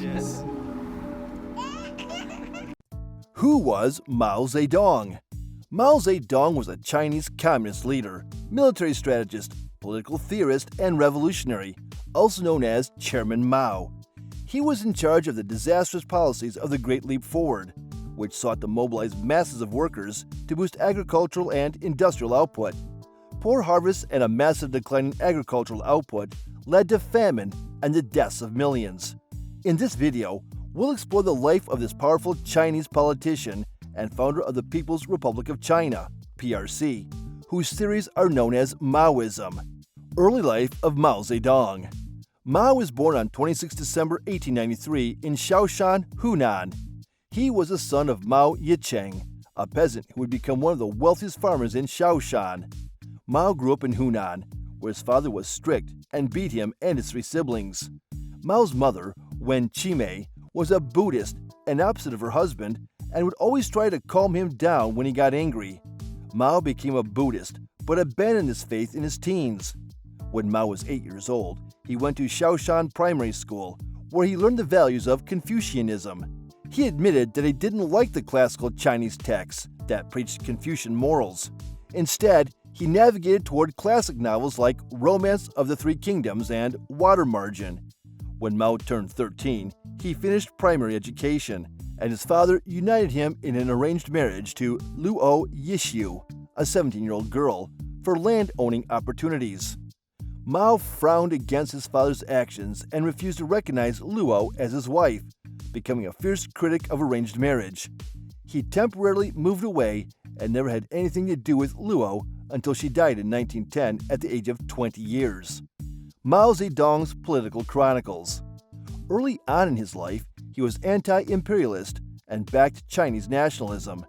delicious. Who was Mao Zedong? Mao Zedong was a Chinese communist leader, military strategist, political theorist, and revolutionary, also known as Chairman Mao. He was in charge of the disastrous policies of the Great Leap Forward, which sought to mobilize masses of workers to boost agricultural and industrial output. Poor harvests and a massive decline in agricultural output led to famine and the deaths of millions. In this video, we'll explore the life of this powerful Chinese politician and founder of the People's Republic of China, PRC, whose theories are known as Maoism. Early life of Mao Zedong. Mao was born on 26 December 1893 in Shaoshan, Hunan. He was the son of Mao Yichang, a peasant who would become one of the wealthiest farmers in Shaoshan. Mao grew up in Hunan, where his father was strict and beat him and his three siblings. Mao's mother, Wen Qimei, was a Buddhist and opposite of her husband, and would always try to calm him down when he got angry. Mao became a Buddhist, but abandoned his faith in his teens. When Mao was 8 years old, he went to Shaoshan Primary School, where he learned the values of Confucianism. He admitted that he didn't like the classical Chinese texts that preached Confucian morals. Instead, he navigated toward classic novels like Romance of the Three Kingdoms and Water Margin. When Mao turned 13, he finished primary education, and his father united him in an arranged marriage to Luo Yishu, a 17-year-old girl, for land-owning opportunities. Mao frowned against his father's actions and refused to recognize Luo as his wife, becoming a fierce critic of arranged marriage. He temporarily moved away and never had anything to do with Luo until she died in 1910 at the age of 20 years. Mao Zedong's Political Chronicles. Early on in his life, he was anti-imperialist and backed Chinese nationalism.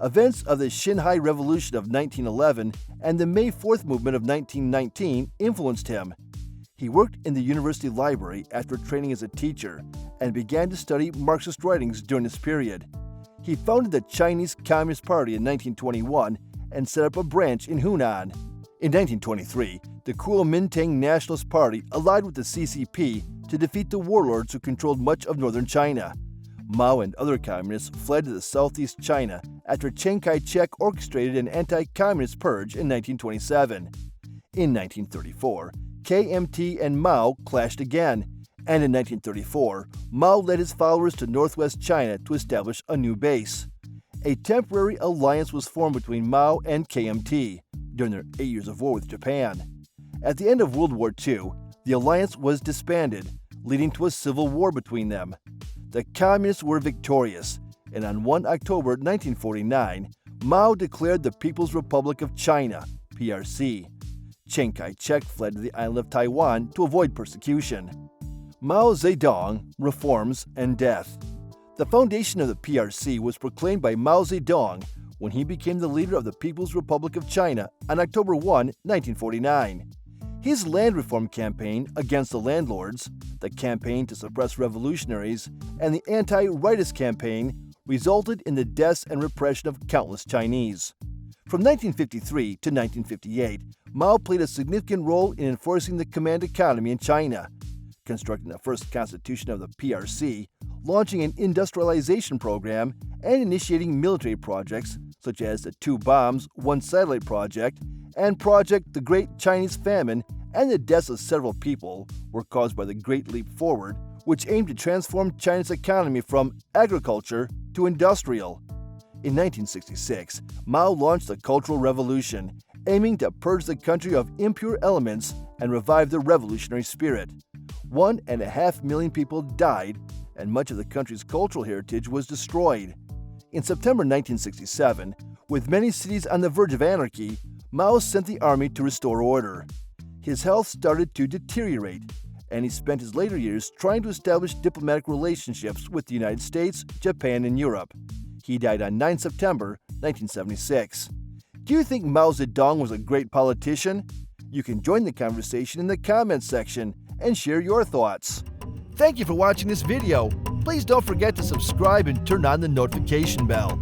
Events of the Xinhai Revolution of 1911 and the May 4th movement of 1919 influenced him. He worked in the university library after training as a teacher and began to study Marxist writings during this period. He founded the Chinese Communist Party in 1921 and set up a branch in Hunan. In 1923, the Kuomintang Nationalist Party allied with the CCP to defeat the warlords who controlled much of northern China. Mao and other communists fled to the southeast China after Chiang Kai-shek orchestrated an anti-communist purge in 1927. In 1934, KMT and Mao clashed again, and in 1934, Mao led his followers to northwest China to establish a new base. A temporary alliance was formed between Mao and KMT during their 8 years of war with Japan. At the end of World War II, the alliance was disbanded, leading to a civil war between them. The Communists were victorious, and on 1 October 1949, Mao declared the People's Republic of China, PRC. Chiang Kai-shek fled to the island of Taiwan to avoid persecution. Mao Zedong, Reforms and Death. The foundation of the PRC was proclaimed by Mao Zedong when he became the leader of the People's Republic of China on October 1, 1949. His land reform campaign against the landlords, the campaign to suppress revolutionaries, and the anti-rightist campaign resulted in the deaths and repression of countless Chinese. From 1953 to 1958, Mao played a significant role in enforcing the command economy in China, constructing the first constitution of the PRC, launching an industrialization program, and initiating military projects such as the Two Bombs, One Satellite project, and Project the Great Chinese Famine, and the deaths of several people were caused by the Great Leap Forward, which aimed to transform China's economy from agriculture to industrial. In 1966, Mao launched the Cultural Revolution, aiming to purge the country of impure elements and revive the revolutionary spirit. 1.5 million people died, and much of the country's cultural heritage was destroyed. In September 1967, with many cities on the verge of anarchy, Mao sent the army to restore order. His health started to deteriorate, and he spent his later years trying to establish diplomatic relationships with the United States, Japan, and Europe. He died on 9 September 1976. Do you think Mao Zedong was a great politician? You can join the conversation in the comments section and share your thoughts. Thank you for watching this video. Please don't forget to subscribe and turn on the notification bell.